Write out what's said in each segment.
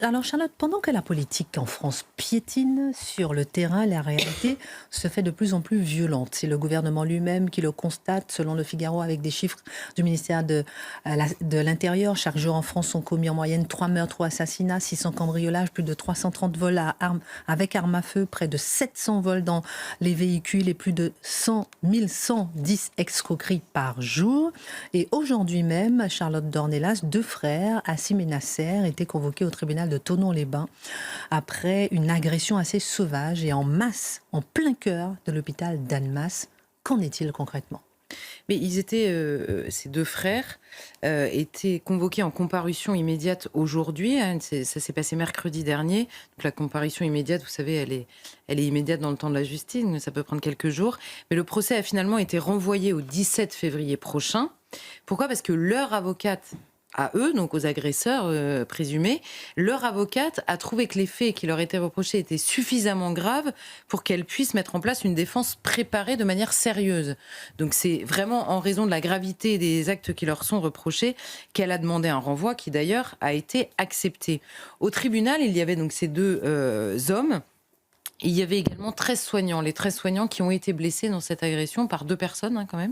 Alors Charlotte, pendant que la politique en France piétine sur le terrain, la réalité se fait de plus en plus violente. C'est le gouvernement lui-même qui le constate, selon Le Figaro, avec des chiffres du ministère de l'Intérieur. Chaque jour en France sont commis en moyenne 3 meurtres ou assassinats, 600 cambriolages, plus de 330 vols avec armes à feu, près de 700 vols dans les véhicules et plus de 1110 escroqueries par jour. Et aujourd'hui même, Charlotte Dornelas, deux frères, Assim et Nasser, étaient convoqués au tribunal de Thonon-les-Bains après une agression assez sauvage et en masse, en plein cœur de l'hôpital d'Annemasse. Qu'en est-il concrètement ? Mais ces deux frères étaient convoqués en comparution immédiate aujourd'hui. Ça s'est passé mercredi dernier. Donc la comparution immédiate, vous savez, elle est immédiate dans le temps de la justice, mais ça peut prendre quelques jours. Mais le procès a finalement été renvoyé au 17 février prochain. Pourquoi ? Parce que leur avocate, à eux, donc aux agresseurs présumés, leur avocate a trouvé que les faits qui leur étaient reprochés étaient suffisamment graves pour qu'elle puisse mettre en place une défense préparée de manière sérieuse. Donc c'est vraiment en raison de la gravité des actes qui leur sont reprochés qu'elle a demandé un renvoi qui d'ailleurs a été accepté. Au tribunal, il y avait donc ces deux hommes. Il y avait également 13 soignants, les 13 soignants qui ont été blessés dans cette agression par deux personnes quand même,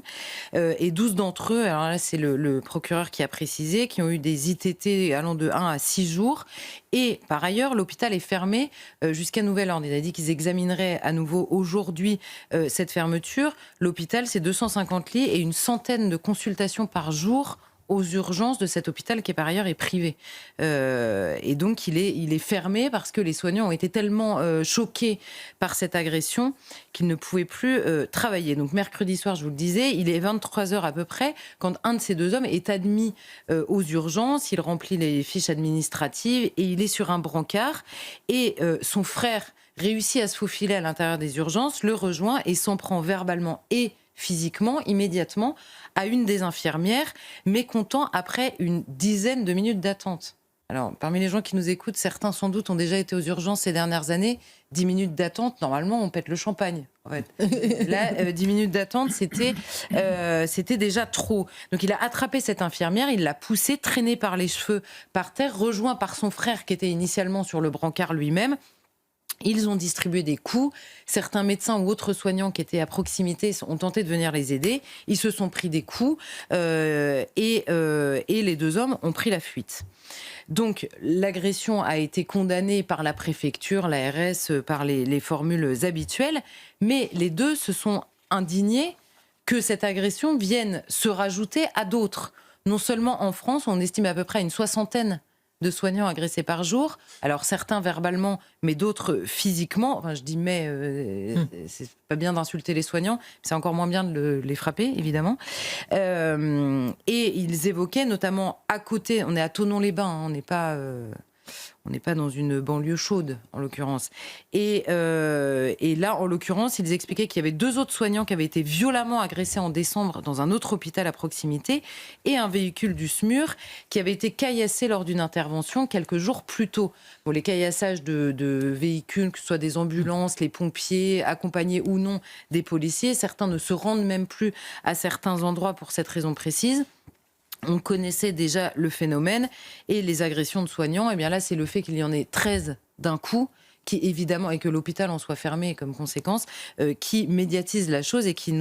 et 12 d'entre eux, alors là c'est le procureur qui a précisé, qui ont eu des ITT allant de 1 à 6 jours. Et par ailleurs, l'hôpital est fermé jusqu'à nouvel ordre. Il a dit qu'ils examineraient à nouveau aujourd'hui cette fermeture. L'hôpital, c'est 250 lits et une centaine de consultations par jour aux urgences de cet hôpital qui par ailleurs est privé. Et donc il est fermé parce que les soignants ont été tellement choqués par cette agression qu'ils ne pouvaient plus travailler. Donc mercredi soir, je vous le disais, il est 23h à peu près quand un de ces deux hommes est admis aux urgences. Il remplit les fiches administratives et il est sur un brancard. Et son frère réussit à se faufiler à l'intérieur des urgences, le rejoint et s'en prend verbalement et physiquement, immédiatement, à une des infirmières, mécontent après une dizaine de minutes d'attente. Alors, parmi les gens qui nous écoutent, certains sans doute ont déjà été aux urgences ces dernières années. 10 minutes d'attente, normalement, on pète le champagne. En fait. Là, 10 minutes d'attente, c'était déjà trop. Donc, il a attrapé cette infirmière, il l'a poussée, traînée par les cheveux par terre, rejoint par son frère qui était initialement sur le brancard lui-même. Ils ont distribué des coups. Certains médecins ou autres soignants qui étaient à proximité ont tenté de venir les aider. Ils se sont pris des coups et les deux hommes ont pris la fuite. Donc l'agression a été condamnée par la préfecture, l'ARS, par les formules habituelles. Mais les deux se sont indignés que cette agression vienne se rajouter à d'autres. Non seulement en France, on estime à peu près une soixantaine de soignants agressés par jour. Alors certains verbalement, mais d'autres physiquement. Enfin, je dis c'est pas bien d'insulter les soignants, c'est encore moins bien de les frapper, évidemment. Et ils évoquaient notamment à côté, on est à Thonon-les-Bains, hein, on n'est pas dans une banlieue chaude, en l'occurrence. Et là, en l'occurrence, ils expliquaient qu'il y avait deux autres soignants qui avaient été violemment agressés en décembre dans un autre hôpital à proximité et un véhicule du SMUR qui avait été caillassé lors d'une intervention quelques jours plus tôt. Bon, les caillassages de véhicules, que ce soit des ambulances, les pompiers, accompagnés ou non des policiers, certains ne se rendent même plus à certains endroits pour cette raison précise. On connaissait déjà le phénomène et les agressions de soignants, et bien là, c'est le fait qu'il y en ait 13 d'un coup, qui évidemment, et que l'hôpital en soit fermé comme conséquence, qui médiatise la chose et qui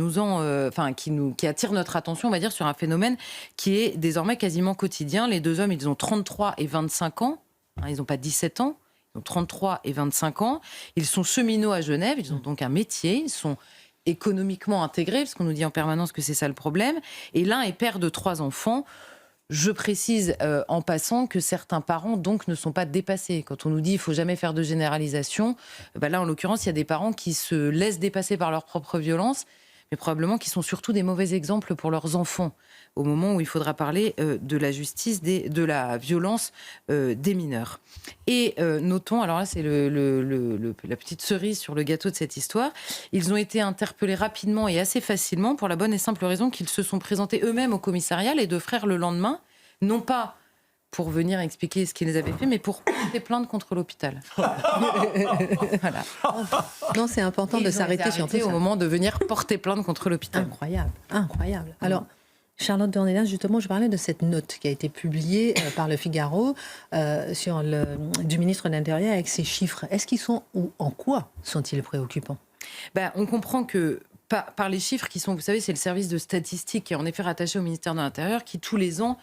qui attire notre attention, on va dire, sur un phénomène qui est désormais quasiment quotidien. Les deux hommes, ils ont 33 et 25 ans, hein, ils n'ont pas 17 ans, ils ont 33 et 25 ans. Ils sont cheminots à Genève, ils ont donc un métier, ils sont économiquement intégrés, parce qu'on nous dit en permanence que c'est ça le problème. Et l'un est père de 3 enfants. Je précise en passant que certains parents donc ne sont pas dépassés. Quand on nous dit qu'il ne faut jamais faire de généralisation, là en l'occurrence il y a des parents qui se laissent dépasser par leur propre violence, mais probablement qui sont surtout des mauvais exemples pour leurs enfants, au moment où il faudra parler de la justice, de la violence des mineurs. Et notons, alors là c'est la petite cerise sur le gâteau de cette histoire, ils ont été interpellés rapidement et assez facilement pour la bonne et simple raison qu'ils se sont présentés eux-mêmes au commissariat, les deux frères, le lendemain, non pas pour venir expliquer ce qu'ils avaient fait, mais pour porter plainte contre l'hôpital. Voilà. Non, c'est important de s'arrêter sur tout ça. Au moment de venir porter plainte contre l'hôpital. Incroyable, incroyable. Alors, Charlotte Dornelas, justement, je parlais de cette note qui a été publiée par Le Figaro du ministre de l'Intérieur avec ces chiffres. Est-ce qu'ils sont, ou en quoi sont-ils préoccupants? On comprend que par les chiffres qui sont, vous savez, c'est le service de statistique qui est en effet rattaché au ministère de l'Intérieur qui tous les ans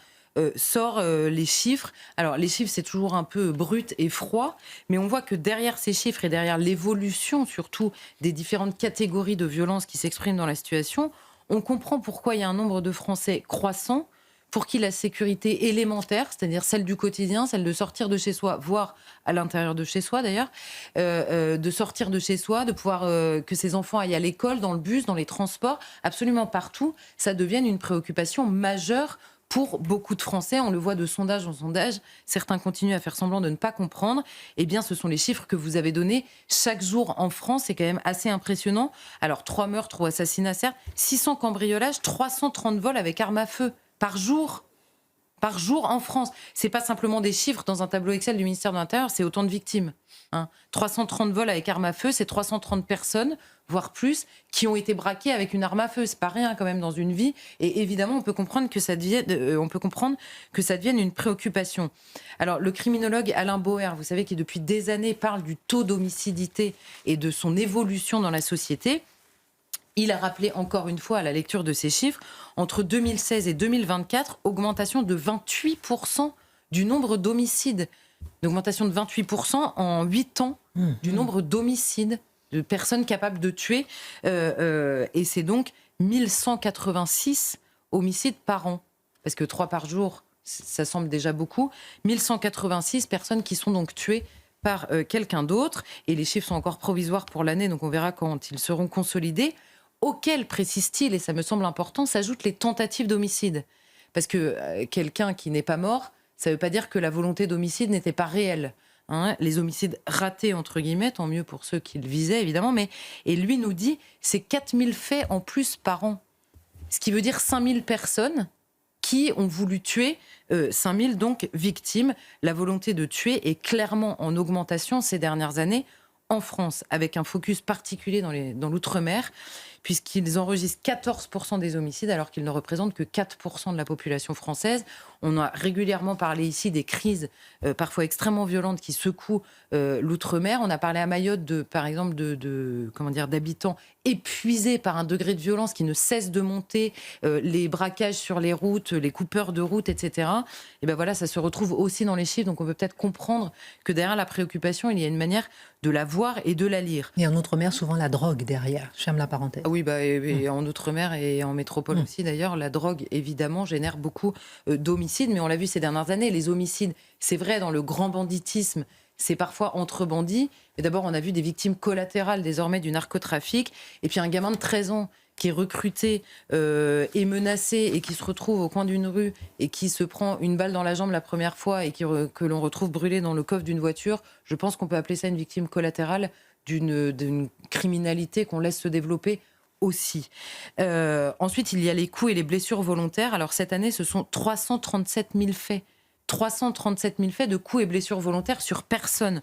sort les chiffres. Alors les chiffres, c'est toujours un peu brut et froid, mais on voit que derrière ces chiffres et derrière l'évolution surtout des différentes catégories de violences qui s'expriment dans la situation, on comprend pourquoi il y a un nombre de Français croissant pour qui la sécurité élémentaire, c'est-à-dire celle du quotidien, celle de sortir de chez soi, voire à l'intérieur de chez soi d'ailleurs, de sortir de chez soi, de pouvoir que ses enfants aillent à l'école, dans le bus, dans les transports, absolument partout, ça devienne une préoccupation majeure pour beaucoup de Français. On le voit de sondage en sondage, certains continuent à faire semblant de ne pas comprendre. Eh bien, ce sont les chiffres que vous avez donnés chaque jour en France, c'est quand même assez impressionnant. Alors, 3 meurtres ou assassinats, certes, 600 cambriolages, 330 vols avec arme à feu par jour en France. C'est pas simplement des chiffres dans un tableau Excel du ministère de l'Intérieur, c'est autant de victimes. 330 vols avec arme à feu, c'est 330 personnes, voire plus, qui ont été braquées avec une arme à feu. C'est pas rien quand même dans une vie. Et évidemment, on peut comprendre que ça devienne une préoccupation. Alors, le criminologue Alain Bauer, vous savez, qui depuis des années parle du taux d'homicidité et de son évolution dans la société, il a rappelé encore une fois à la lecture de ces chiffres, entre 2016 et 2024, augmentation de 28% du nombre d'homicides. Une augmentation de 28% en 8 ans du nombre d'homicides, de personnes capables de tuer. Et c'est donc 1186 homicides par an. Parce que 3 par jour, ça semble déjà beaucoup. 1186 personnes qui sont donc tuées par quelqu'un d'autre. Et les chiffres sont encore provisoires pour l'année, donc on verra quand ils seront consolidés. Auquel, précise-t-il, et ça me semble important, s'ajoutent les tentatives d'homicide. Parce que quelqu'un qui n'est pas mort, ça ne veut pas dire que la volonté d'homicide n'était pas réelle. Les homicides ratés, entre guillemets, tant mieux pour ceux qui le visaient, évidemment. Et lui nous dit, c'est 4000 faits en plus par an. Ce qui veut dire 5000 personnes qui ont voulu tuer, 5000 donc victimes. La volonté de tuer est clairement en augmentation ces dernières années en France, avec un focus particulier dans l'outre-mer, puisqu'ils enregistrent 14% des homicides, alors qu'ils ne représentent que 4% de la population française. On a régulièrement parlé ici des crises parfois extrêmement violentes qui secouent l'outre-mer. On a parlé à Mayotte, par exemple, d'habitants épuisés par un degré de violence qui ne cesse de monter, les braquages sur les routes, les coupeurs de route, etc. Et ben voilà, ça se retrouve aussi dans les chiffres. Donc on peut peut-être comprendre que derrière la préoccupation, il y a une manière de la voir et de la lire. Et en outre-mer, souvent la drogue derrière. Je ferme la parenthèse. Oui, et en outre-mer et en métropole aussi, d'ailleurs, la drogue, évidemment, génère beaucoup d'homicides. Mais on l'a vu ces dernières années, les homicides, c'est vrai, dans le grand banditisme, c'est parfois entre bandits. Mais d'abord, on a vu des victimes collatérales désormais du narcotrafic. Et puis un gamin de 13 ans qui est recruté et menacé et qui se retrouve au coin d'une rue et qui se prend une balle dans la jambe la première fois et que l'on retrouve brûlé dans le coffre d'une voiture, je pense qu'on peut appeler ça une victime collatérale d'une criminalité qu'on laisse se développer aussi. Ensuite, il y a les coups et les blessures volontaires. Alors cette année, ce sont 337 000 faits. 337 000 faits de coups et blessures volontaires sur personne.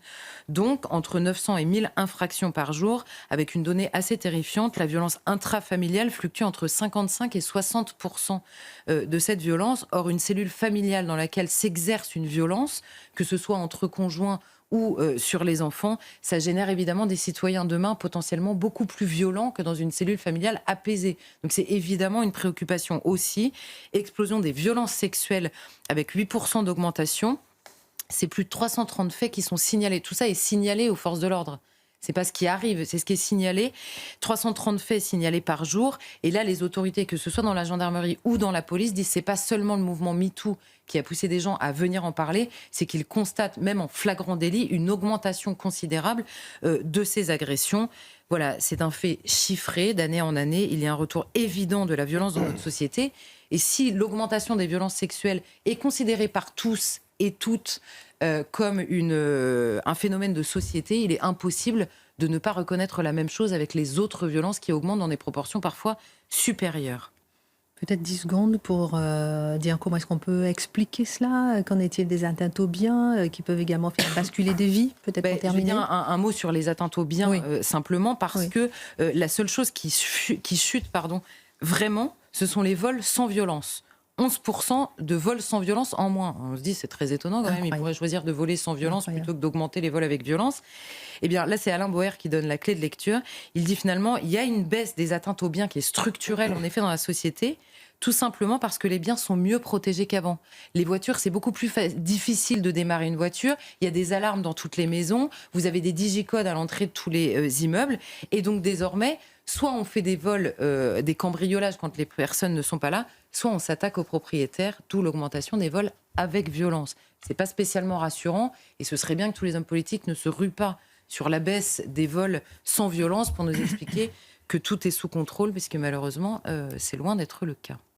Donc, entre 900 et 1000 infractions par jour, avec une donnée assez terrifiante. La violence intrafamiliale fluctue entre 55 et 60% de cette violence. Or, une cellule familiale dans laquelle s'exerce une violence, que ce soit entre conjoints ou sur les enfants, ça génère évidemment des citoyens demain potentiellement beaucoup plus violents que dans une cellule familiale apaisée. Donc c'est évidemment une préoccupation aussi. Explosion des violences sexuelles avec 8% d'augmentation. C'est plus de 330 faits qui sont signalés. Tout ça est signalé aux forces de l'ordre. C'est pas ce qui arrive, c'est ce qui est signalé. 330 faits signalés par jour. Et là, les autorités, que ce soit dans la gendarmerie ou dans la police, disent que c'est pas seulement le mouvement MeToo qui a poussé des gens à venir en parler, c'est qu'ils constatent, même en flagrant délit, une augmentation considérable de ces agressions. Voilà, c'est un fait chiffré d'année en année. Il y a un retour évident de la violence dans notre société. Et si l'augmentation des violences sexuelles est considérée par tous et toutes comme un phénomène de société, il est impossible de ne pas reconnaître la même chose avec les autres violences qui augmentent dans des proportions parfois supérieures. Peut-être 10 secondes pour dire comment est-ce qu'on peut expliquer cela. Qu'en est-il des atteintes aux biens qui peuvent également faire basculer des vies, peut-être pour terminer. Je veux dire un mot sur les atteintes aux biens, simplement parce que la seule chose qui chute, vraiment, ce sont les vols sans violence. 11% de vols sans violence en moins. On se dit, c'est très étonnant quand même, Incroyable. ils pourraient choisir de voler sans violence Incroyable. plutôt que d'augmenter les vols avec violence. Eh bien là, c'est Alain Boer qui donne la clé de lecture. Il dit finalement, il y a une baisse des atteintes aux biens qui est structurelle en effet dans la société, tout simplement parce que les biens sont mieux protégés qu'avant. Les voitures, c'est beaucoup plus difficile de démarrer une voiture. Il y a des alarmes dans toutes les maisons. Vous avez des digicodes à l'entrée de tous les immeubles. Et donc désormais, soit on fait des vols, des cambriolages quand les personnes ne sont pas là, soit on s'attaque aux propriétaires, d'où l'augmentation des vols avec violence. C'est pas spécialement rassurant et ce serait bien que tous les hommes politiques ne se ruent pas sur la baisse des vols sans violence pour nous expliquer que tout est sous contrôle, puisque malheureusement, c'est loin d'être le cas.